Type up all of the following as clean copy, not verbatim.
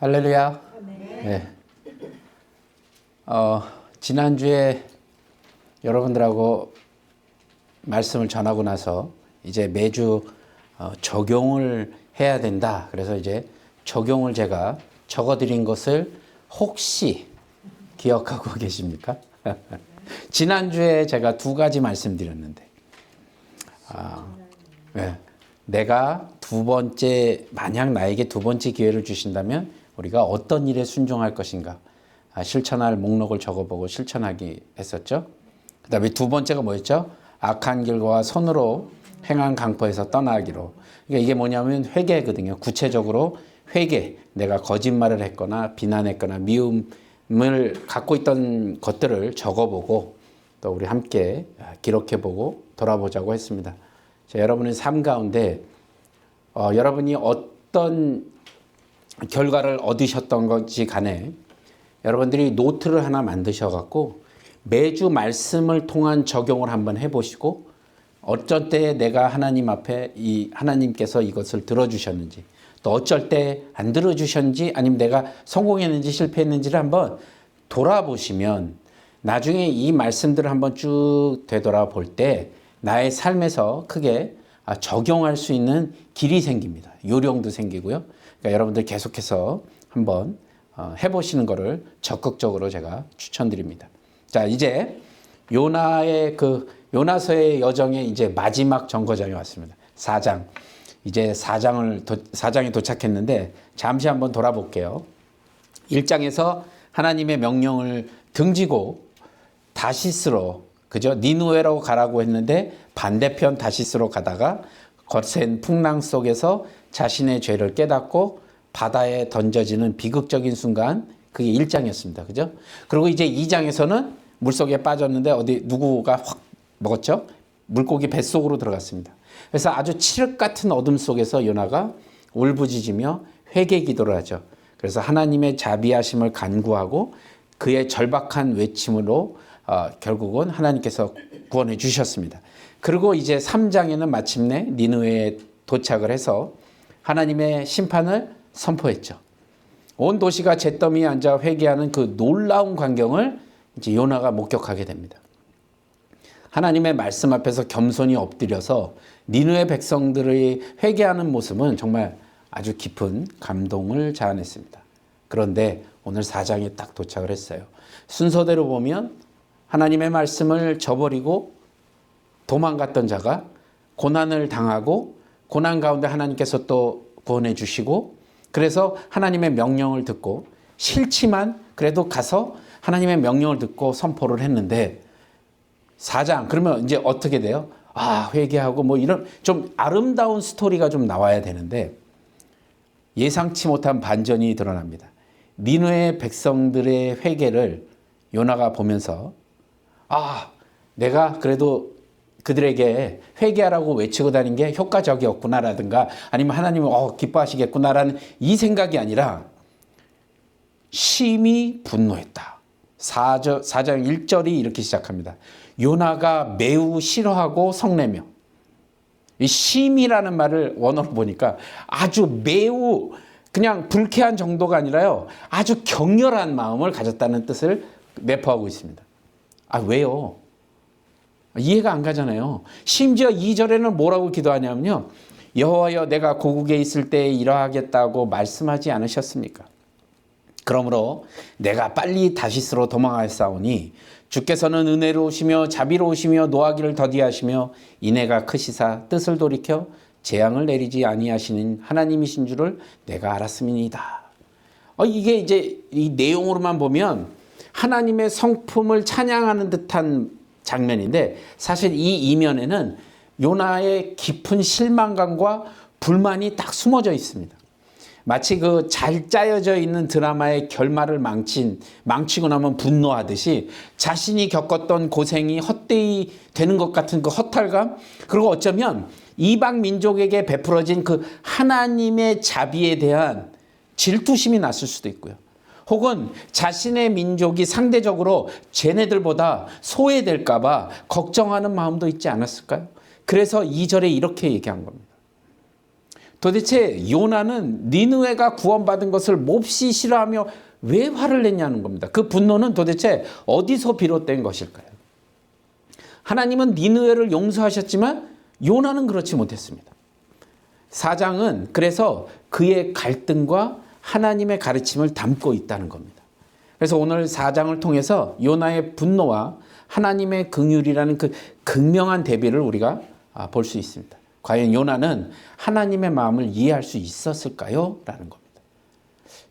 할렐루야. 네. 지난주에 여러분들하고 말씀을 전하고 나서 이제 매주 적용을 해야 된다. 그래서 이제 적용을 제가 적어드린 것을 혹시 기억하고 계십니까? 지난주에 제가 두 가지 말씀드렸는데, 네. 내가 만약 나에게 두 번째 기회를 주신다면 우리가 어떤 일에 순종할 것인가 실천할 목록을 적어보고 실천하기 했었죠. 그 다음에 두 번째가 뭐였죠? 악한 길과 선으로 행한 강포에서 떠나기로. 그러니까 이게 뭐냐면 회개거든요. 구체적으로 회개, 내가 거짓말을 했거나 비난했거나 미움을 갖고 있던 것들을 적어보고 또 우리 함께 기록해보고 돌아보자고 했습니다. 자, 여러분의 삶 가운데 여러분이 어떤 결과를 얻으셨던 건지 간에 여러분들이 노트를 하나 만드셔갖고 매주 말씀을 통한 적용을 한번 해보시고 어쩔 때 내가 하나님 앞에 하나님께서 이것을 들어주셨는지 또 어쩔 때 안 들어주셨는지 아니면 내가 성공했는지 실패했는지를 한번 돌아보시면 나중에 이 말씀들을 한번 쭉 되돌아볼 때 나의 삶에서 크게 적용할 수 있는 길이 생깁니다. 요령도 생기고요. 그러니까 여러분들 계속해서 한번 해보시는 것을 적극적으로 제가 추천드립니다. 자, 이제 요나서의 여정의 이제 마지막 정거장에 왔습니다. 4장. 이제 4장에 도착했는데 잠시 한번 돌아볼게요. 1장에서 하나님의 명령을 등지고 다시스로 그죠? 니누에로 가라고 했는데 반대편 다시스로 가다가 거센 풍랑 속에서 자신의 죄를 깨닫고 바다에 던져지는 비극적인 순간, 그게 1장이었습니다. 그죠? 그리고 이제 2장에서는 물속에 빠졌는데 누구가 확 먹었죠? 물고기 뱃속으로 들어갔습니다. 그래서 아주 칠흑 같은 어둠 속에서 요나가 울부짖으며 회개 기도를 하죠. 그래서 하나님의 자비하심을 간구하고 그의 절박한 외침으로 결국은 하나님께서 구원해 주셨습니다. 그리고 이제 3장에는 마침내 니느웨에 도착을 해서 하나님의 심판을 선포했죠. 온 도시가 잿더미에 앉아 회개하는 그 놀라운 광경을 이제 요나가 목격하게 됩니다. 하나님의 말씀 앞에서 겸손히 엎드려서 니느웨 백성들의 회개하는 모습은 정말 아주 깊은 감동을 자아냈습니다. 그런데 오늘 4장에 딱 도착을 했어요. 순서대로 보면 하나님의 말씀을 저버리고 도망갔던 자가 고난을 당하고 고난 가운데 하나님께서 또 구원해 주시고 그래서 하나님의 명령을 듣고 싫지만 그래도 가서 하나님의 명령을 듣고 선포를 했는데 4장 그러면 이제 어떻게 돼요? 회개하고 뭐 이런 좀 아름다운 스토리가 좀 나와야 되는데 예상치 못한 반전이 드러납니다. 니느웨 백성들의 회개를 요나가 보면서 내가 그래도 그들에게 회개하라고 외치고 다닌 게 효과적이었구나라든가 아니면 하나님은 기뻐하시겠구나라는 이 생각이 아니라 심히 분노했다. 4장 1절이 이렇게 시작합니다. 요나가 매우 싫어하고 성내며 이 심이라는 말을 원어로 보니까 아주 매우 그냥 불쾌한 정도가 아니라요. 아주 격렬한 마음을 가졌다는 뜻을 내포하고 있습니다. 왜요? 이해가 안 가잖아요. 심지어 2절에는 뭐라고 기도하냐면요. 여호와여 내가 고국에 있을 때 이러하겠다고 말씀하지 않으셨습니까? 그러므로 내가 빨리 다시스로 도망하였사오니 주께서는 은혜로우시며 자비로우시며 노하기를 더디하시며 인애가 크시사 뜻을 돌이켜 재앙을 내리지 아니하시는 하나님이신 줄을 내가 알았음이니이다. 이게 이제 이 내용으로만 보면 하나님의 성품을 찬양하는 듯한 장면인데 사실 이 이면에는 요나의 깊은 실망감과 불만이 딱 숨어져 있습니다. 마치 그 잘 짜여져 있는 드라마의 결말을 망치고 나면 분노하듯이 자신이 겪었던 고생이 헛되이 되는 것 같은 그 허탈감, 그리고 어쩌면 이방 민족에게 베풀어진 그 하나님의 자비에 대한 질투심이 났을 수도 있고요. 혹은 자신의 민족이 상대적으로 쟤네들보다 소외될까 봐 걱정하는 마음도 있지 않았을까요? 그래서 2절에 이렇게 얘기한 겁니다. 도대체 요나는 니느웨가 구원받은 것을 몹시 싫어하며 왜 화를 냈냐는 겁니다. 그 분노는 도대체 어디서 비롯된 것일까요? 하나님은 니느웨를 용서하셨지만 요나는 그렇지 못했습니다. 4장은 그래서 그의 갈등과 하나님의 가르침을 담고 있다는 겁니다. 그래서 오늘 4장을 통해서 요나의 분노와 하나님의 긍휼이라는 그 극명한 대비를 우리가 볼 수 있습니다. 과연 요나는 하나님의 마음을 이해할 수 있었을까요? 라는 겁니다.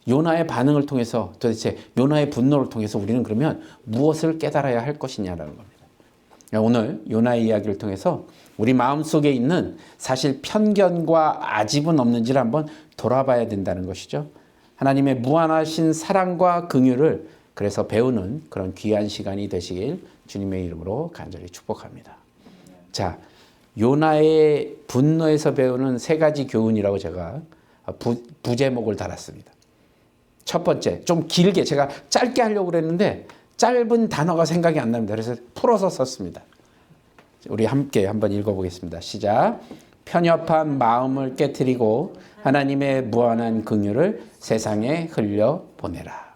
요나의 반응을 통해서 도대체 요나의 분노를 통해서 우리는 그러면 무엇을 깨달아야 할 것이냐라는 겁니다. 오늘 요나의 이야기를 통해서 우리 마음속에 있는 사실 편견과 아집은 없는지를 한번 돌아봐야 된다는 것이죠. 하나님의 무한하신 사랑과 긍휼을 그래서 배우는 그런 귀한 시간이 되시길 주님의 이름으로 간절히 축복합니다. 자, 요나의 분노에서 배우는 3가지 교훈이라고 제가 부제목을 달았습니다. 첫 번째, 좀 길게 제가 짧게 하려고 그랬는데 짧은 단어가 생각이 안 납니다. 그래서 풀어서 썼습니다. 우리 함께 한번 읽어보겠습니다. 시작. 편협한 마음을 깨트리고 하나님의 무한한 긍휼을 세상에 흘려보내라.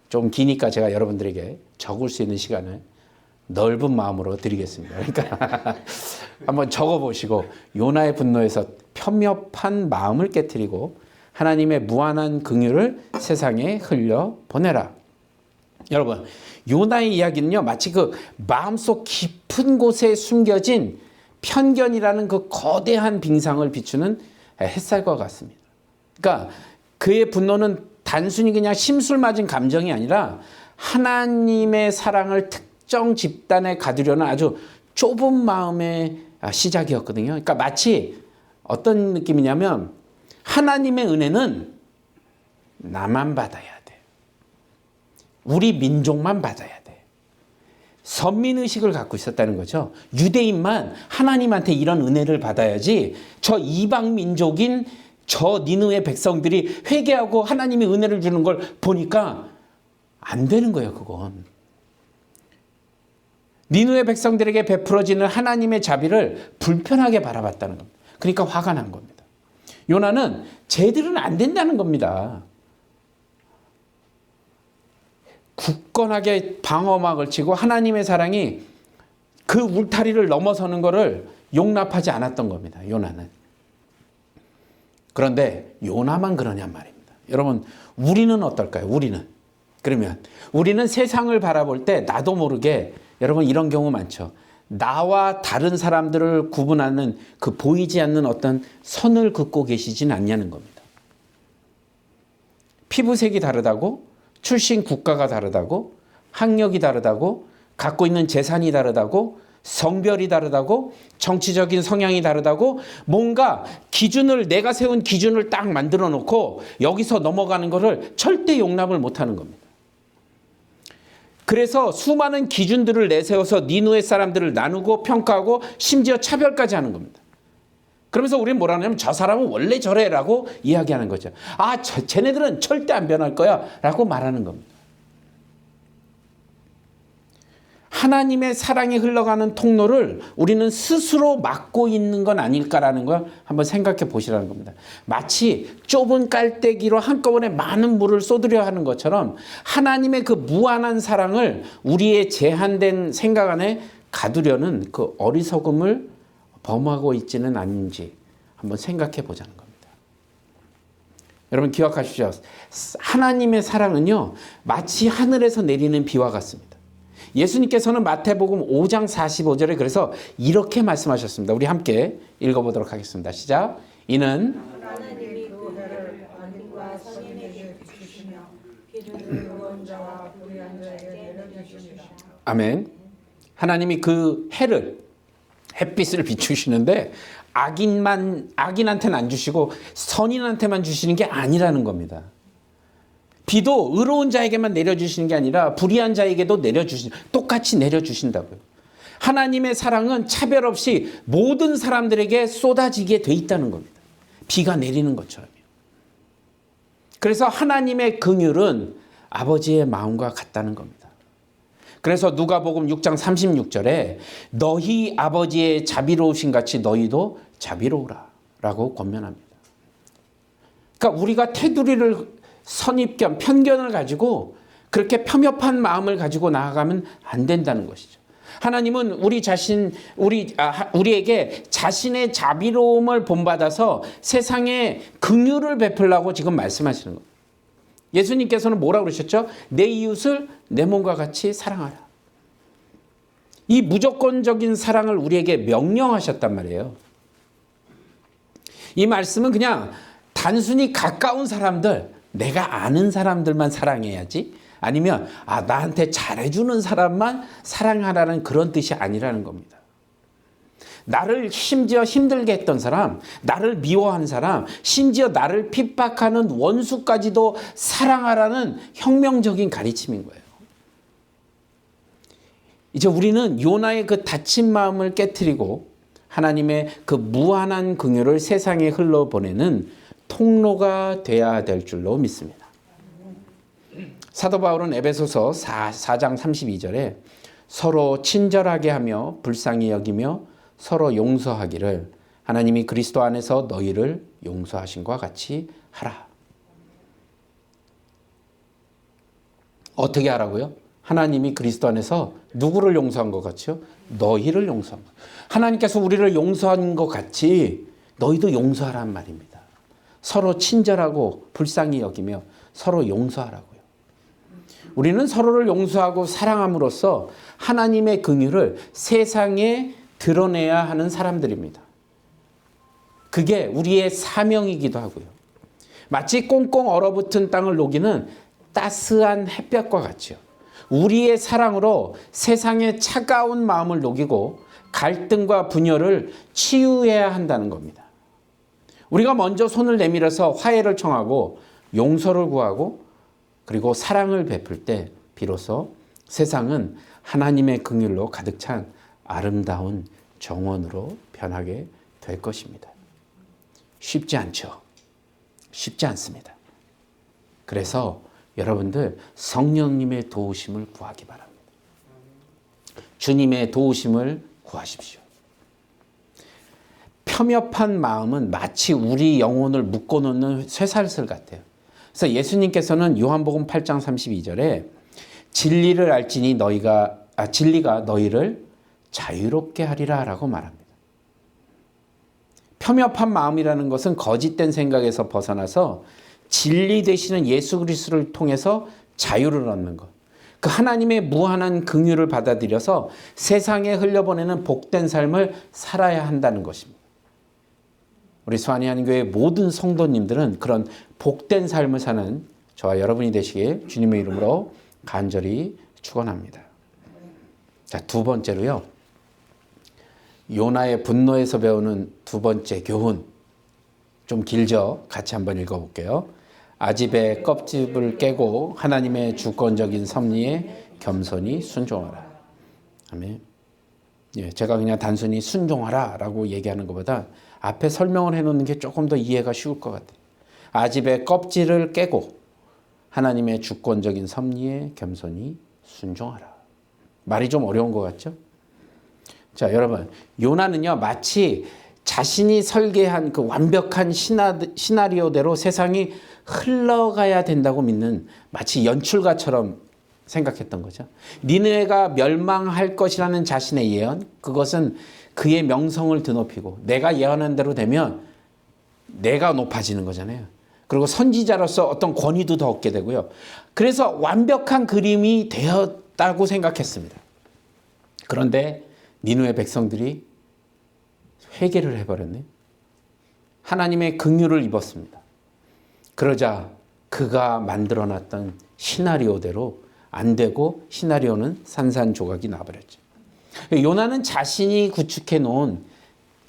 좀 기니까 제가 여러분들에게 적을 수 있는 시간을 넓은 마음으로 드리겠습니다. 그러니까 한번 적어보시고 요나의 분노에서 편협한 마음을 깨트리고 하나님의 무한한 긍휼을 세상에 흘려보내라. 여러분, 요나의 이야기는요, 마치 그 마음속 깊은 곳에 숨겨진 편견이라는 그 거대한 빙상을 비추는 햇살과 같습니다. 그러니까 그의 분노는 단순히 그냥 심술 맞은 감정이 아니라 하나님의 사랑을 특정 집단에 가두려는 아주 좁은 마음의 시작이었거든요. 그러니까 마치 어떤 느낌이냐면 하나님의 은혜는 나만 받아야 돼. 우리 민족만 받아야 돼. 선민의식을 갖고 있었다는 거죠. 유대인만 하나님한테 이런 은혜를 받아야지 저 이방 민족인 저 니느웨 백성들이 회개하고 하나님이 은혜를 주는 걸 보니까 안 되는 거예요, 그건. 니느웨 백성들에게 베풀어지는 하나님의 자비를 불편하게 바라봤다는 겁니다. 그러니까 화가 난 겁니다. 요나는 쟤들은 안 된다는 겁니다. 굳건하게 방어막을 치고 하나님의 사랑이 그 울타리를 넘어서는 것을 용납하지 않았던 겁니다. 요나는. 그런데 요나만 그러냔 말입니다. 여러분, 우리는 어떨까요? 그러면 우리는 세상을 바라볼 때 나도 모르게 여러분 이런 경우 많죠. 나와 다른 사람들을 구분하는 그 보이지 않는 어떤 선을 긋고 계시진 않냐는 겁니다. 피부색이 다르다고, 출신 국가가 다르다고, 학력이 다르다고, 갖고 있는 재산이 다르다고, 성별이 다르다고, 정치적인 성향이 다르다고, 뭔가 기준을, 내가 세운 기준을 딱 만들어 놓고 여기서 넘어가는 것을 절대 용납을 못하는 겁니다. 그래서 수많은 기준들을 내세워서 니느웨 사람들을 나누고 평가하고 심지어 차별까지 하는 겁니다. 그러면서 우리는 뭐라 하냐면 저 사람은 원래 저래라고 이야기하는 거죠. 아, 쟤네들은 절대 안 변할 거야 라고 말하는 겁니다. 하나님의 사랑이 흘러가는 통로를 우리는 스스로 막고 있는 건 아닐까라는 걸 한번 생각해 보시라는 겁니다. 마치 좁은 깔때기로 한꺼번에 많은 물을 쏟으려 하는 것처럼 하나님의 그 무한한 사랑을 우리의 제한된 생각 안에 가두려는 그 어리석음을 범하고 있지는 않은지 한번 생각해 보자는 겁니다. 여러분 기억하시죠? 하나님의 사랑은요, 마치 하늘에서 내리는 비와 같습니다. 예수님께서는 마태복음 5장 45절에 그래서 이렇게 말씀하셨습니다. 우리 함께 읽어보도록 하겠습니다. 시작. 이는 하나님이 그 해를 안익과 선인에게 주시며 비를 유언자와 불의한 자에게 내려주시며. 아멘. 하나님이 그 해를, 햇빛을 비추시는데 악인한테는 안 주시고 선인한테만 주시는 게 아니라는 겁니다. 비도 의로운 자에게만 내려주시는 게 아니라 불의한 자에게도 똑같이 내려주신다고요. 하나님의 사랑은 차별 없이 모든 사람들에게 쏟아지게 돼 있다는 겁니다. 비가 내리는 것처럼요. 그래서 하나님의 긍휼은 아버지의 마음과 같다는 겁니다. 그래서 누가복음 6장 36절에 너희 아버지의 자비로우신 같이 너희도 자비로우라 라고 권면합니다. 그러니까 우리가 테두리를 선입견, 편견을 가지고 그렇게 편협한 마음을 가지고 나아가면 안 된다는 것이죠. 하나님은 우리에게 자신의 자비로움을 본받아서 세상에 긍휼을 베풀라고 지금 말씀하시는 거예요. 예수님께서는 뭐라고 그러셨죠? 내 이웃을 내 몸과 같이 사랑하라. 이 무조건적인 사랑을 우리에게 명령하셨단 말이에요. 이 말씀은 그냥 단순히 가까운 사람들, 내가 아는 사람들만 사랑해야지, 아니면 나한테 잘해주는 사람만 사랑하라는 그런 뜻이 아니라는 겁니다. 나를 심지어 힘들게 했던 사람, 나를 미워하는 사람, 심지어 나를 핍박하는 원수까지도 사랑하라는 혁명적인 가르침인 거예요. 이제 우리는 요나의 그 다친 마음을 깨트리고 하나님의 그 무한한 긍휼을 세상에 흘러보내는 통로가 돼야 될 줄로 믿습니다. 사도 바울은 에베소서 4장 32절에 서로 친절하게 하며 불쌍히 여기며 서로 용서하기를 하나님이 그리스도 안에서 너희를 용서하신 것과 같이 하라. 어떻게 하라고요? 하나님이 그리스도 안에서 누구를 용서한 것 같이요? 너희를 용서한 것. 하나님께서 우리를 용서한 것 같이 너희도 용서하란 말입니다. 서로 친절하고 불쌍히 여기며 서로 용서하라고요. 우리는 서로를 용서하고 사랑함으로써 하나님의 긍휼을 세상에 드러내야 하는 사람들입니다. 그게 우리의 사명이기도 하고요. 마치 꽁꽁 얼어붙은 땅을 녹이는 따스한 햇볕과 같이요. 우리의 사랑으로 세상의 차가운 마음을 녹이고 갈등과 분열을 치유해야 한다는 겁니다. 우리가 먼저 손을 내밀어서 화해를 청하고 용서를 구하고 그리고 사랑을 베풀 때 비로소 세상은 하나님의 긍휼로 가득 찬 아름다운 정원으로 변하게 될 것입니다. 쉽지 않죠. 쉽지 않습니다. 그래서 여러분들 성령님의 도우심을 구하기 바랍니다. 주님의 도우심을 구하십시오. 편협한 마음은 마치 우리 영혼을 묶어놓는 쇠사슬 같아요. 그래서 예수님께서는 요한복음 8장 32절에 진리를 알지니 진리가 너희를 자유롭게 하리라 라고 말합니다. 편협한 마음이라는 것은 거짓된 생각에서 벗어나서 진리 되시는 예수 그리스도를 통해서 자유를 얻는 것. 그 하나님의 무한한 긍휼을 받아들여서 세상에 흘려보내는 복된 삶을 살아야 한다는 것입니다. 우리 수완이 한교회 모든 성도님들은 그런 복된 삶을 사는 저와 여러분이 되시길 주님의 이름으로 간절히 축원합니다. 자, 두 번째로요. 요나의 분노에서 배우는 두 번째 교훈. 좀 길죠? 같이 한번 읽어볼게요. 아집의 껍질을 깨고 하나님의 주권적인 섭리에 겸손히 순종하라. 아멘. 예, 제가 그냥 단순히 순종하라 라고 얘기하는 것보다 앞에 설명을 해놓는 게 조금 더 이해가 쉬울 것 같아요. 아집의 껍질을 깨고 하나님의 주권적인 섭리에 겸손히 순종하라. 말이 좀 어려운 것 같죠? 자, 여러분, 요나는요, 마치 자신이 설계한 그 완벽한 시나리오대로 세상이 흘러가야 된다고 믿는 마치 연출가처럼 생각했던 거죠. 니느웨가 멸망할 것이라는 자신의 예언, 그것은 그의 명성을 드높이고 내가 예언한 대로 되면 내가 높아지는 거잖아요. 그리고 선지자로서 어떤 권위도 더 얻게 되고요. 그래서 완벽한 그림이 되었다고 생각했습니다. 그런데 니느웨 백성들이 회개를 해버렸네요. 하나님의 긍휼을 입었습니다. 그러자 그가 만들어놨던 시나리오대로 안 되고 시나리오는 산산조각이 나버렸죠. 요나는 자신이 구축해 놓은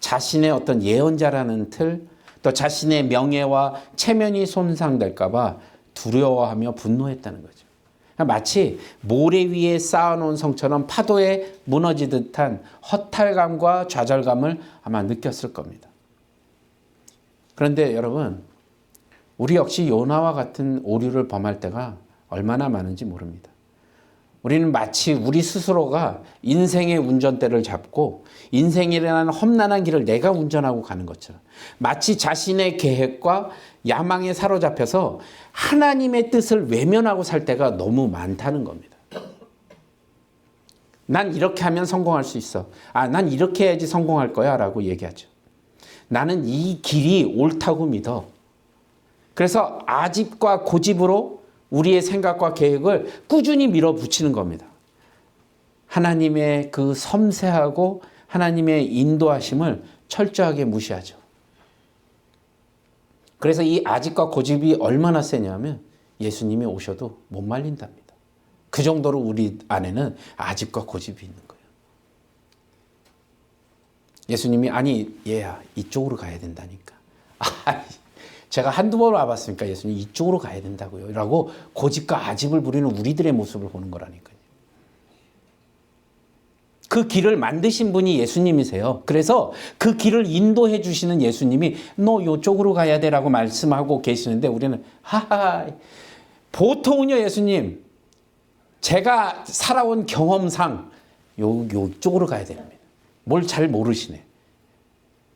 자신의 어떤 예언자라는 틀, 또 자신의 명예와 체면이 손상될까 봐 두려워하며 분노했다는 거죠. 마치 모래 위에 쌓아놓은 성처럼 파도에 무너지듯한 허탈감과 좌절감을 아마 느꼈을 겁니다. 그런데 여러분, 우리 역시 요나와 같은 오류를 범할 때가 얼마나 많은지 모릅니다. 우리는 마치 우리 스스로가 인생의 운전대를 잡고 인생이라는 험난한 길을 내가 운전하고 가는 것처럼 마치 자신의 계획과 야망에 사로잡혀서 하나님의 뜻을 외면하고 살 때가 너무 많다는 겁니다. 난 이렇게 하면 성공할 수 있어. 난 이렇게 해야지 성공할 거야 라고 얘기하죠. 나는 이 길이 옳다고 믿어. 그래서 아집과 고집으로 우리의 생각과 계획을 꾸준히 밀어붙이는 겁니다. 하나님의 그 섬세하고 하나님의 인도하심을 철저하게 무시하죠. 그래서 이 아집과 고집이 얼마나 세냐면 예수님이 오셔도 못 말린답니다. 그 정도로 우리 안에는 아집과 고집이 있는 거예요. 예수님이 얘야 이쪽으로 가야 된다니까. 제가 한두 번 와봤으니까 예수님 이쪽으로 가야 된다고요. 라고 고집과 아집을 부리는 우리들의 모습을 보는 거라니까요. 그 길을 만드신 분이 예수님이세요. 그래서 그 길을 인도해 주시는 예수님이 너 이쪽으로 가야 되라고 말씀하고 계시는데 우리는 보통은요 예수님 제가 살아온 경험상 요쪽으로 가야 됩니다. 뭘 잘 모르시네.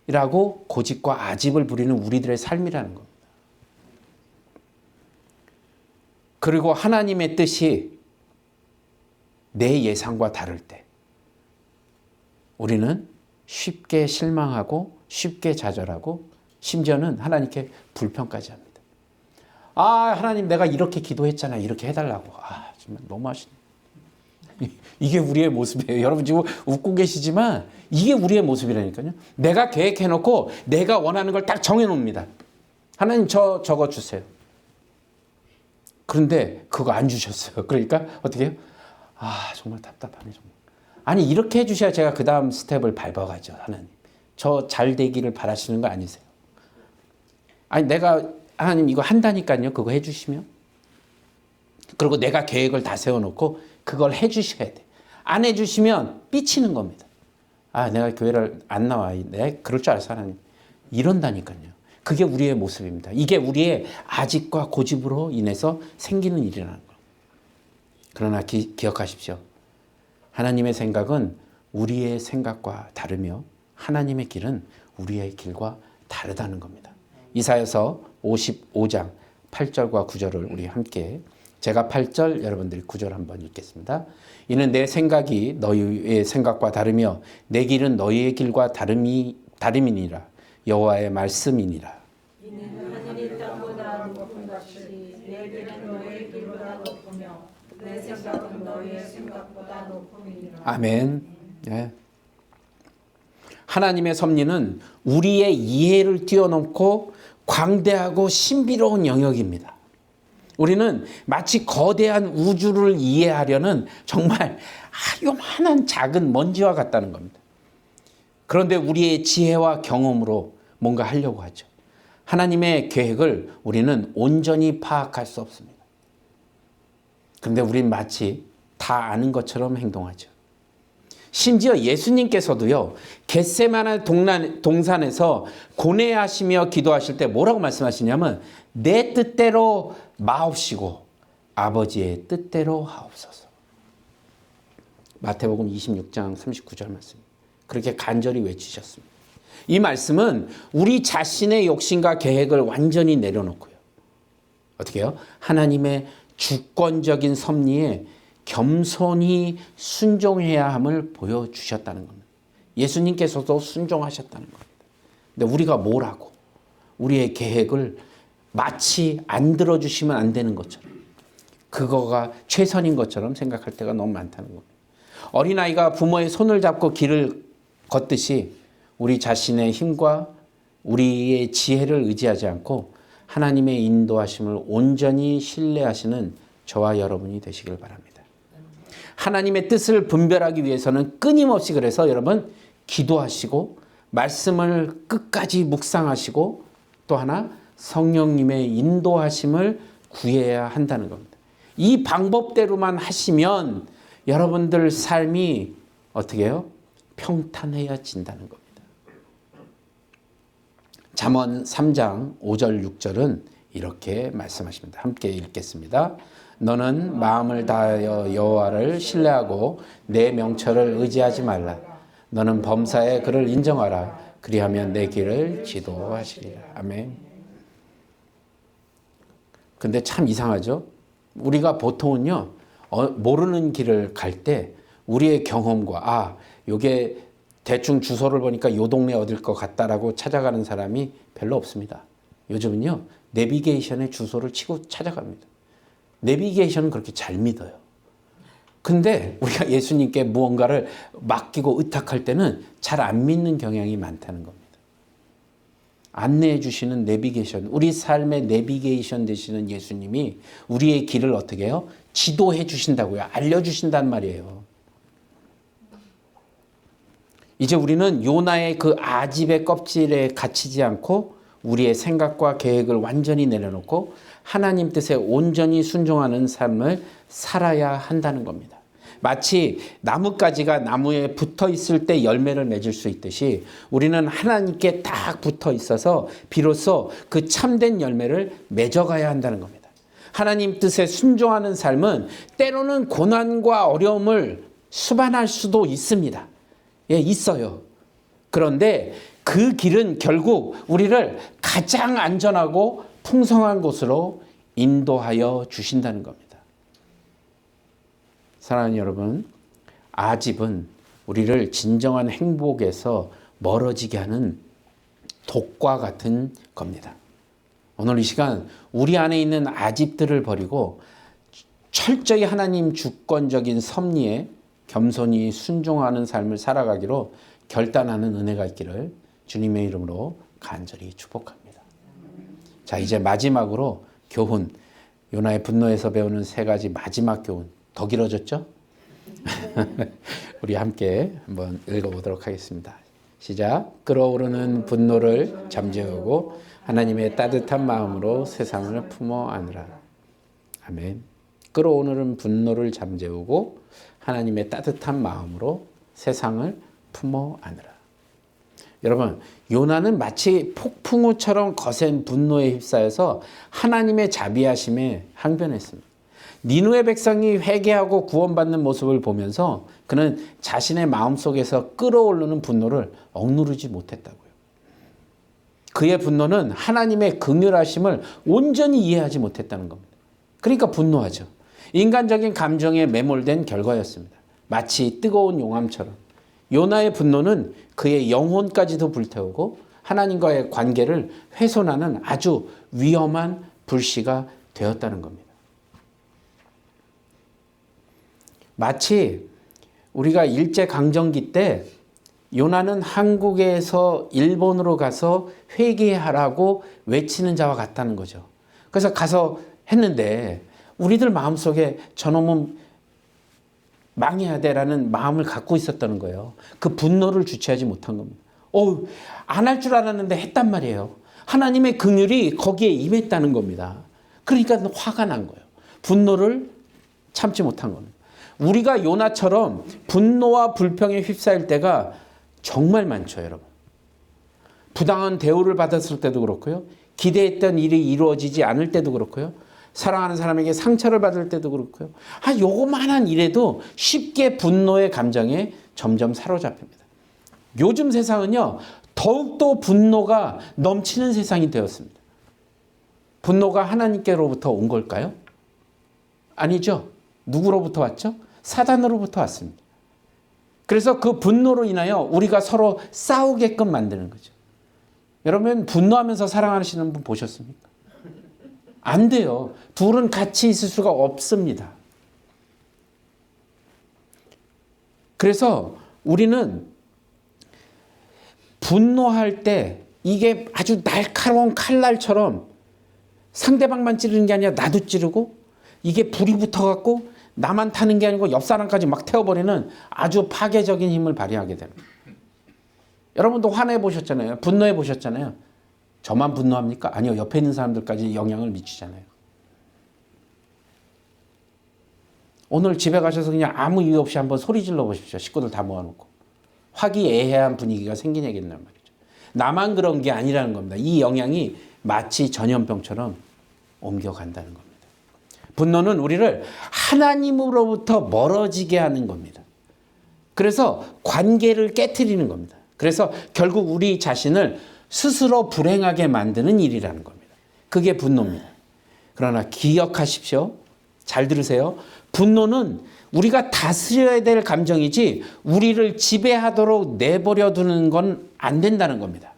라고 고집과 아집을 부리는 우리들의 삶이라는 겁니다. 그리고 하나님의 뜻이 내 예상과 다를 때 우리는 쉽게 실망하고 쉽게 좌절하고 심지어는 하나님께 불평까지 합니다. 하나님 내가 이렇게 기도했잖아. 이렇게 해달라고. 정말 너무하시네. 이게 우리의 모습이에요. 여러분 지금 웃고 계시지만 이게 우리의 모습이라니까요. 내가 계획해놓고 내가 원하는 걸 딱 정해놓습니다. 하나님 저거 주세요. 그런데 그거 안 주셨어요. 그러니까 어떻게 해요? 정말 답답하네. 정말. 아니 이렇게 해주셔야 제가 그 다음 스텝을 밟아가죠. 하나님. 저 잘 되기를 바라시는 거 아니세요? 내가 하나님 이거 한다니까요. 그거 해주시면. 그리고 내가 계획을 다 세워놓고 그걸 해주셔야 돼. 안 해주시면 삐치는 겁니다. 내가 교회를 안 나와. 내가 그럴 줄 알았어 하나님. 이런다니까요. 그게 우리의 모습입니다. 이게 우리의 아집과 고집으로 인해서 생기는 일이라는 거. 그러나 기억하십시오. 하나님의 생각은 우리의 생각과 다르며 하나님의 길은 우리의 길과 다르다는 겁니다. 이사야서 55장 8절과 9절을 우리 함께 제가 8절 여러분들이 9절 한번 읽겠습니다. 이는 내 생각이 너희의 생각과 다르며 내 길은 너희의 길과 다름이니라. 여호와의 말씀이니라. 이는 하늘이 땅보다 높은 것이 내 길은 너희의 길보다 높으며 내 생각은 너희의 생각보다 높음이니라. 아멘. 네. 하나님의 섭리는 우리의 이해를 뛰어넘고 광대하고 신비로운 영역입니다. 우리는 마치 거대한 우주를 이해하려는 정말 요만한 작은 먼지와 같다는 겁니다. 그런데 우리의 지혜와 경험으로 뭔가 하려고 하죠. 하나님의 계획을 우리는 온전히 파악할 수 없습니다. 그런데 우린 마치 다 아는 것처럼 행동하죠. 심지어 예수님께서도요, 겟세마네 동산에서 고뇌하시며 기도하실 때 뭐라고 말씀하시냐면 내 뜻대로 마옵시고 아버지의 뜻대로 하옵소서. 마태복음 26장 39절 말씀. 그렇게 간절히 외치셨습니다. 이 말씀은 우리 자신의 욕심과 계획을 완전히 내려놓고요. 어떻게 해요? 하나님의 주권적인 섭리에 겸손히 순종해야 함을 보여주셨다는 겁니다. 예수님께서도 순종하셨다는 겁니다. 근데 우리가 뭘 하고 우리의 계획을 마치 안 들어주시면 안 되는 것처럼 그거가 최선인 것처럼 생각할 때가 너무 많다는 겁니다. 어린아이가 부모의 손을 잡고 길을 걷듯이 우리 자신의 힘과 우리의 지혜를 의지하지 않고 하나님의 인도하심을 온전히 신뢰하시는 저와 여러분이 되시길 바랍니다. 하나님의 뜻을 분별하기 위해서는 끊임없이 그래서 여러분 기도하시고 말씀을 끝까지 묵상하시고 또 하나 성령님의 인도하심을 구해야 한다는 겁니다. 이 방법대로만 하시면 여러분들 삶이 어떻게 해요? 평탄해진다는 겁니다. 잠언 3장 5절 6절은 이렇게 말씀하십니다. 함께 읽겠습니다. 너는 마음을 다하여 여호와를 신뢰하고 내 명철을 의지하지 말라. 너는 범사에 그를 인정하라. 그리하면 내 길을 지도하시리라. 아멘. 근데 참 이상하죠? 우리가 보통은요, 모르는 길을 갈 때 우리의 경험과 요게 대충 주소를 보니까 요 동네 어딜 것 같다라고 찾아가는 사람이 별로 없습니다. 요즘은요, 내비게이션에 주소를 치고 찾아갑니다. 내비게이션은 그렇게 잘 믿어요. 근데 우리가 예수님께 무언가를 맡기고 의탁할 때는 잘 안 믿는 경향이 많다는 겁니다. 안내해 주시는 내비게이션, 우리 삶의 내비게이션 되시는 예수님이 우리의 길을 어떻게 해요? 지도해 주신다고요. 알려주신단 말이에요. 이제 우리는 요나의 그 아집의 껍질에 갇히지 않고 우리의 생각과 계획을 완전히 내려놓고 하나님 뜻에 온전히 순종하는 삶을 살아야 한다는 겁니다. 마치 나뭇가지가 나무에 붙어 있을 때 열매를 맺을 수 있듯이 우리는 하나님께 딱 붙어 있어서 비로소 그 참된 열매를 맺어가야 한다는 겁니다. 하나님 뜻에 순종하는 삶은 때로는 고난과 어려움을 수반할 수도 있습니다. 예, 있어요. 그런데 그 길은 결국 우리를 가장 안전하고 풍성한 곳으로 인도하여 주신다는 겁니다. 사랑하는 여러분, 아집은 우리를 진정한 행복에서 멀어지게 하는 독과 같은 겁니다. 오늘 이 시간 우리 안에 있는 아집들을 버리고 철저히 하나님 주권적인 섭리에 겸손히 순종하는 삶을 살아가기로 결단하는 은혜가 있기를 주님의 이름으로 간절히 축복합니다. 자, 이제 마지막으로 교훈, 요나의 분노에서 배우는 3가지 마지막 교훈. 더 길어졌죠? 우리 함께 한번 읽어보도록 하겠습니다. 시작. 끓어오르는 분노를 잠재우고 하나님의 따뜻한 마음으로 세상을 품어 안으라. 아멘. 끓어오르는 분노를 잠재우고 하나님의 따뜻한 마음으로 세상을 품어 안으라. 여러분, 요나는 마치 폭풍우처럼 거센 분노에 휩싸여서 하나님의 자비하심에 항변했습니다. 니느웨 백성이 회개하고 구원받는 모습을 보면서 그는 자신의 마음속에서 끓어오르는 분노를 억누르지 못했다고요. 그의 분노는 하나님의 긍휼하심을 온전히 이해하지 못했다는 겁니다. 그러니까 분노하죠. 인간적인 감정에 매몰된 결과였습니다. 마치 뜨거운 용암처럼. 요나의 분노는 그의 영혼까지도 불태우고 하나님과의 관계를 훼손하는 아주 위험한 불씨가 되었다는 겁니다. 마치 우리가 일제강점기 때 요나는 한국에서 일본으로 가서 회개하라고 외치는 자와 같다는 거죠. 그래서 가서 했는데 우리들 마음속에 저놈은 망해야 돼라는 마음을 갖고 있었다는 거예요. 그 분노를 주체하지 못한 겁니다. 안 할 줄 알았는데 했단 말이에요. 하나님의 긍휼이 거기에 임했다는 겁니다. 그러니까 화가 난 거예요. 분노를 참지 못한 겁니다. 우리가 요나처럼 분노와 불평에 휩싸일 때가 정말 많죠, 여러분. 부당한 대우를 받았을 때도 그렇고요. 기대했던 일이 이루어지지 않을 때도 그렇고요. 사랑하는 사람에게 상처를 받을 때도 그렇고요. 요거만한 일에도 쉽게 분노의 감정에 점점 사로잡힙니다. 요즘 세상은요, 더욱더 분노가 넘치는 세상이 되었습니다. 분노가 하나님께로부터 온 걸까요? 아니죠. 누구로부터 왔죠? 사단으로부터 왔습니다. 그래서 그 분노로 인하여 우리가 서로 싸우게끔 만드는 거죠. 여러분, 분노하면서 사랑하시는 분 보셨습니까? 안 돼요. 둘은 같이 있을 수가 없습니다. 그래서 우리는 분노할 때 이게 아주 날카로운 칼날처럼 상대방만 찌르는 게 아니라 나도 찌르고 이게 불이 붙어갖고 나만 타는 게 아니고 옆 사람까지 막 태워버리는 아주 파괴적인 힘을 발휘하게 됩니다. 여러분도 화내 보셨잖아요. 분노해 보셨잖아요. 저만 분노합니까? 아니요. 옆에 있는 사람들까지 영향을 미치잖아요. 오늘 집에 가셔서 그냥 아무 이유 없이 한번 소리 질러 보십시오. 식구들 다 모아놓고. 화기애애한 분위기가 생기냐겠단 말이죠. 나만 그런 게 아니라는 겁니다. 이 영향이 마치 전염병처럼 옮겨간다는 겁니다. 분노는 우리를 하나님으로부터 멀어지게 하는 겁니다. 그래서 관계를 깨트리는 겁니다. 그래서 결국 우리 자신을 스스로 불행하게 만드는 일이라는 겁니다. 그게 분노입니다. 그러나 기억하십시오. 잘 들으세요. 분노는 우리가 다스려야 될 감정이지 우리를 지배하도록 내버려 두는 건 안 된다는 겁니다.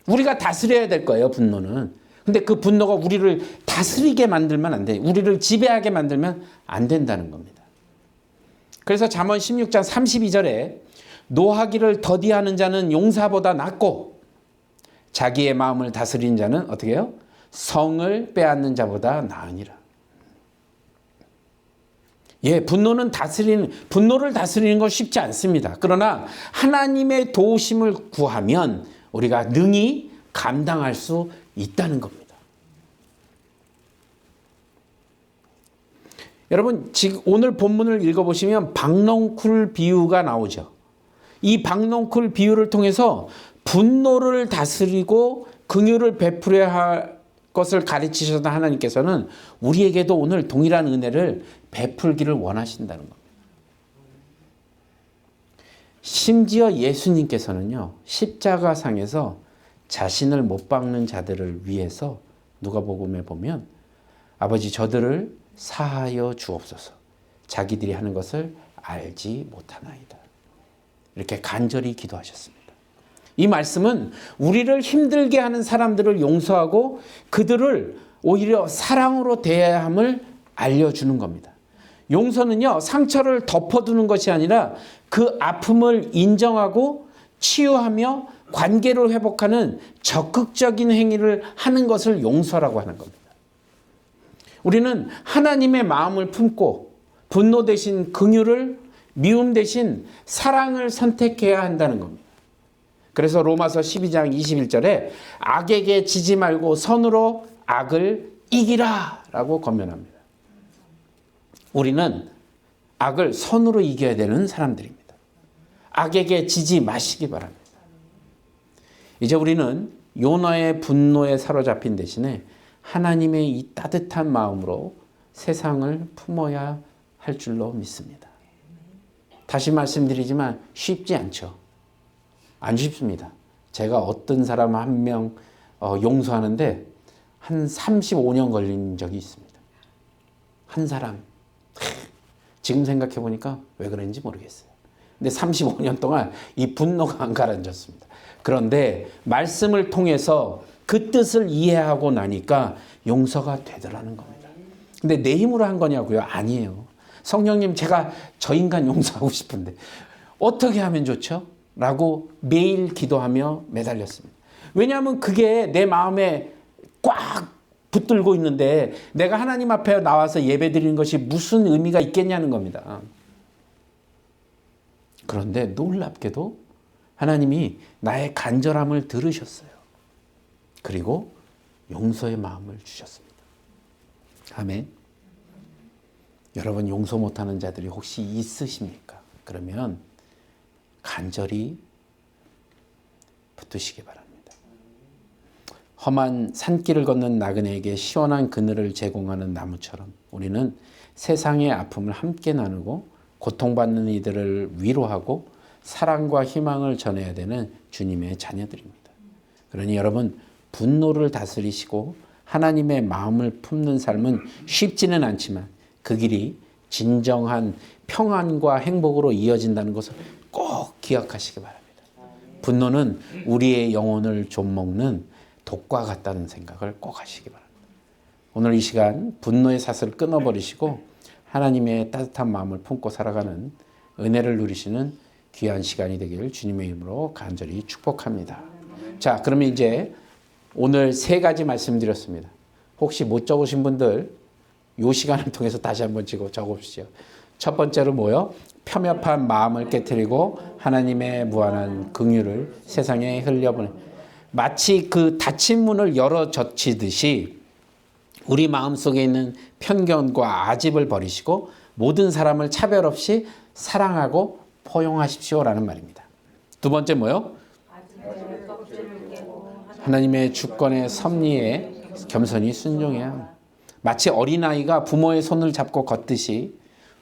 우리가 다스려야 될 거예요, 분노는. 근데 그 분노가 우리를 다스리게 만들면 안 돼. 우리를 지배하게 만들면 안 된다는 겁니다. 그래서 잠언 16장 32절에 노하기를 더디하는 자는 용사보다 낫고 자기의 마음을 다스리는 자는 어떻게 해요? 성을 빼앗는 자보다 나으니라. 예, 분노를 다스리는 건 쉽지 않습니다. 그러나 하나님의 도우심을 구하면 우리가 능히 감당할 수 있다는 겁니다. 여러분, 지금 오늘 본문을 읽어보시면 박농쿨 비유가 나오죠. 이 박농쿨 비유를 통해서 분노를 다스리고 긍휼을 베풀어야 할 것을 가르치셨던 하나님께서는 우리에게도 오늘 동일한 은혜를 베풀기를 원하신다는 겁니다. 심지어 예수님께서는요, 십자가상에서 자신을 못 박는 자들을 위해서 누가복음에 보면 아버지 저들을 사하여 주옵소서 자기들이 하는 것을 알지 못하나이다. 이렇게 간절히 기도하셨습니다. 이 말씀은 우리를 힘들게 하는 사람들을 용서하고 그들을 오히려 사랑으로 대해야 함을 알려주는 겁니다. 용서는요, 상처를 덮어두는 것이 아니라 그 아픔을 인정하고 치유하며 관계를 회복하는 적극적인 행위를 하는 것을 용서라고 하는 겁니다. 우리는 하나님의 마음을 품고 분노 대신 긍휼을, 미움 대신 사랑을 선택해야 한다는 겁니다. 그래서 로마서 12장 21절에 악에게 지지 말고 선으로 악을 이기라 라고 권면합니다. 우리는 악을 선으로 이겨야 되는 사람들입니다. 악에게 지지 마시기 바랍니다. 이제 우리는 요나의 분노에 사로잡힌 대신에 하나님의 이 따뜻한 마음으로 세상을 품어야 할 줄로 믿습니다. 다시 말씀드리지만 쉽지 않죠. 안 쉽습니다. 제가 어떤 사람 한 명 용서하는데 한 35년 걸린 적이 있습니다. 한 사람. 지금 생각해 보니까 왜 그런지 모르겠어요. 근데 35년 동안 이 분노가 안 가라앉았습니다. 그런데 말씀을 통해서 그 뜻을 이해하고 나니까 용서가 되더라는 겁니다. 근데 내 힘으로 한 거냐고요? 아니에요. 성령님, 제가 저 인간 용서하고 싶은데 어떻게 하면 좋죠? 라고 매일 기도하며 매달렸습니다. 왜냐하면 그게 내 마음에 꽉 붙들고 있는데 내가 하나님 앞에 나와서 예배 드리는 것이 무슨 의미가 있겠냐는 겁니다. 그런데 놀랍게도 하나님이 나의 간절함을 들으셨어요. 그리고 용서의 마음을 주셨습니다. 아멘. 여러분 용서 못하는 자들이 혹시 있으십니까? 그러면 간절히 붙드시기 바랍니다. 험한 산길을 걷는 나그네에게 시원한 그늘을 제공하는 나무처럼 우리는 세상의 아픔을 함께 나누고 고통받는 이들을 위로하고 사랑과 희망을 전해야 되는 주님의 자녀들입니다. 그러니 여러분 분노를 다스리시고 하나님의 마음을 품는 삶은 쉽지는 않지만 그 길이 진정한 평안과 행복으로 이어진다는 것을 꼭 기억하시기 바랍니다. 분노는 우리의 영혼을 좀먹는 독과 같다는 생각을 꼭 하시기 바랍니다. 오늘 이 시간 분노의 사슬을 끊어버리시고 하나님의 따뜻한 마음을 품고 살아가는 은혜를 누리시는 귀한 시간이 되기를 주님의 이름으로 간절히 축복합니다. 자, 그러면 이제 오늘 3가지 말씀드렸습니다. 혹시 못 적으신 분들 이 시간을 통해서 다시 한번 적어보시죠. 첫 번째로 뭐요? 폄협한 마음을 깨트리고 하나님의 무한한 긍휼을 세상에 흘려보내. 마치 그 닫힌 문을 열어 젖히듯이 우리 마음속에 있는 편견과 아집을 버리시고 모든 사람을 차별 없이 사랑하고 포용하십시오라는 말입니다. 두 번째 뭐요? 하나님의 주권의 섭리에 겸손히 순종해야 합니다. 마치 어린아이가 부모의 손을 잡고 걷듯이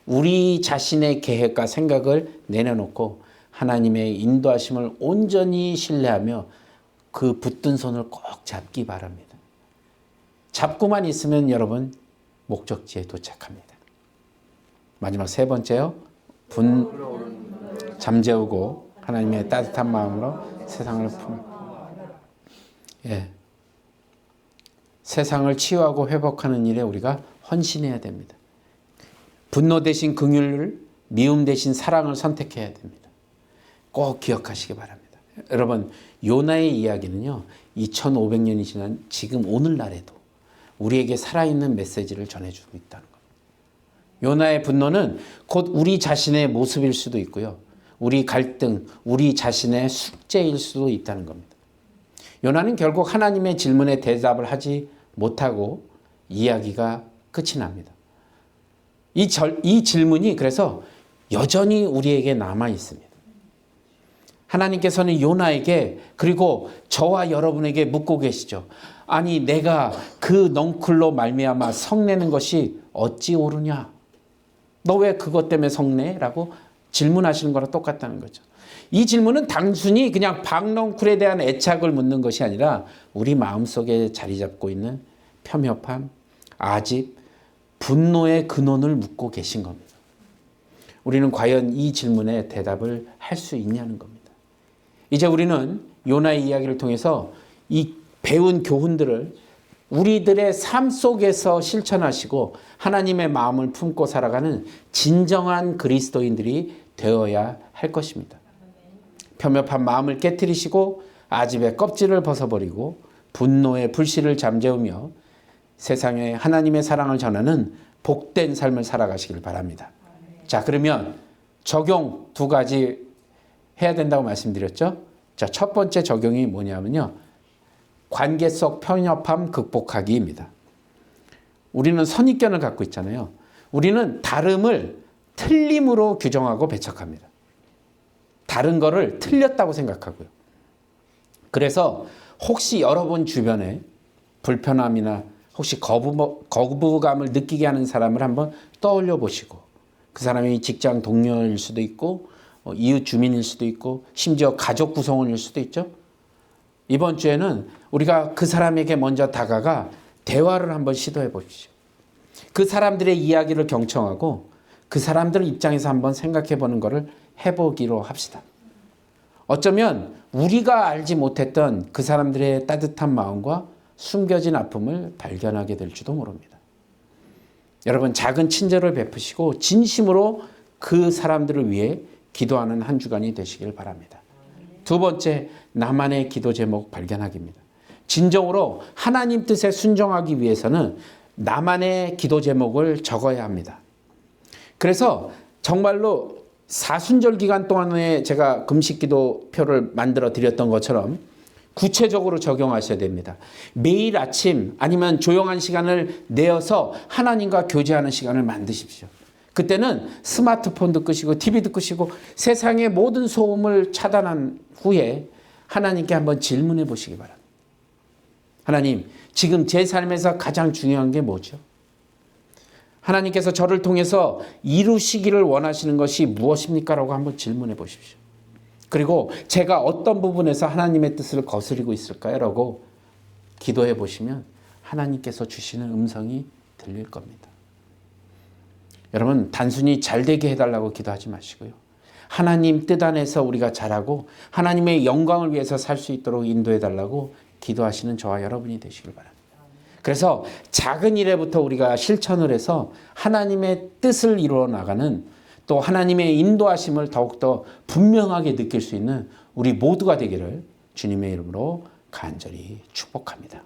우리 자신의 계획과 생각을 내려놓고 하나님의 인도하심을 온전히 신뢰하며 그 붙든 손을 꼭 잡기 바랍니다. 잡고만 있으면 여러분 목적지에 도착합니다. 마지막 세 번째요. 잠재우고 하나님의 따뜻한 마음으로 세상을 세상을 치유하고 회복하는 일에 우리가 헌신해야 됩니다. 분노 대신 긍휼을, 미움 대신 사랑을 선택해야 됩니다. 꼭 기억하시기 바랍니다. 여러분, 요나의 이야기는요, 2500년이 지난 지금 오늘날에도 우리에게 살아있는 메시지를 전해주고 있다는 겁니다. 요나의 분노는 곧 우리 자신의 모습일 수도 있고요. 우리 갈등, 우리 자신의 숙제일 수도 있다는 겁니다. 요나는 결국 하나님의 질문에 대답을 하지 못하고 이야기가 끝이 납니다. 이 질문이 그래서 여전히 우리에게 남아 있습니다. 하나님께서는 요나에게 그리고 저와 여러분에게 묻고 계시죠. 아니 내가 그 넝쿨로 말미암아 성내는 것이 어찌 옳으냐? 너 왜 그것 때문에 성내? 라고 질문하시는 거랑 똑같다는 거죠. 이 질문은 단순히 그냥 박넝쿨에 대한 애착을 묻는 것이 아니라 우리 마음속에 자리 잡고 있는 폄협함, 아집, 분노의 근원을 묻고 계신 겁니다. 우리는 과연 이 질문에 대답을 할 수 있냐는 겁니다. 이제 우리는 요나의 이야기를 통해서 이 배운 교훈들을 우리들의 삶 속에서 실천하시고 하나님의 마음을 품고 살아가는 진정한 그리스도인들이 되어야 할 것입니다. 폄협한 마음을 깨트리시고 아집의 껍질을 벗어버리고 분노의 불씨를 잠재우며 세상에 하나님의 사랑을 전하는 복된 삶을 살아가시길 바랍니다. 자, 그러면 적용 두 가지 해야 된다고 말씀드렸죠? 자, 첫 번째 적용이 뭐냐면요. 관계 속 편협함 극복하기입니다. 우리는 선입견을 갖고 있잖아요. 우리는 다름을 틀림으로 규정하고 배척합니다. 다른 거를 틀렸다고 생각하고요. 그래서 혹시 여러분 주변에 불편함이나 혹시 거부감을 느끼게 하는 사람을 한번 떠올려 보시고 그 사람이 직장 동료일 수도 있고 이웃 주민일 수도 있고 심지어 가족 구성원일 수도 있죠. 이번 주에는 우리가 그 사람에게 먼저 다가가 대화를 한번 시도해 보십시오. 그 사람들의 이야기를 경청하고 그 사람들 입장에서 한번 생각해 보는 것을 해보기로 합시다. 어쩌면 우리가 알지 못했던 그 사람들의 따뜻한 마음과 숨겨진 아픔을 발견하게 될지도 모릅니다. 여러분, 작은 친절을 베푸시고 진심으로 그 사람들을 위해 기도하는 한 주간이 되시길 바랍니다. 두 번째, 나만의 기도 제목 발견하기입니다. 진정으로 하나님 뜻에 순종하기 위해서는 나만의 기도 제목을 적어야 합니다. 그래서 정말로 사순절 기간 동안에 제가 금식 기도표를 만들어 드렸던 것처럼 구체적으로 적용하셔야 됩니다. 매일 아침 아니면 조용한 시간을 내어서 하나님과 교제하는 시간을 만드십시오. 그때는 스마트폰도 끄시고 TV도 끄시고 세상의 모든 소음을 차단한 후에 하나님께 한번 질문해 보시기 바랍니다. 하나님, 지금 제 삶에서 가장 중요한 게 뭐죠? 하나님께서 저를 통해서 이루시기를 원하시는 것이 무엇입니까? 라고 한번 질문해 보십시오. 그리고 제가 어떤 부분에서 하나님의 뜻을 거스리고 있을까요? 라고 기도해 보시면 하나님께서 주시는 음성이 들릴 겁니다. 여러분, 단순히 잘되게 해달라고 기도하지 마시고요. 하나님 뜻 안에서 우리가 잘하고 하나님의 영광을 위해서 살 수 있도록 인도해 달라고 기도하시는 저와 여러분이 되시길 바랍니다. 그래서 작은 일에부터 우리가 실천을 해서 하나님의 뜻을 이루어 나가는 또 하나님의 인도하심을 더욱더 분명하게 느낄 수 있는 우리 모두가 되기를 주님의 이름으로 간절히 축복합니다.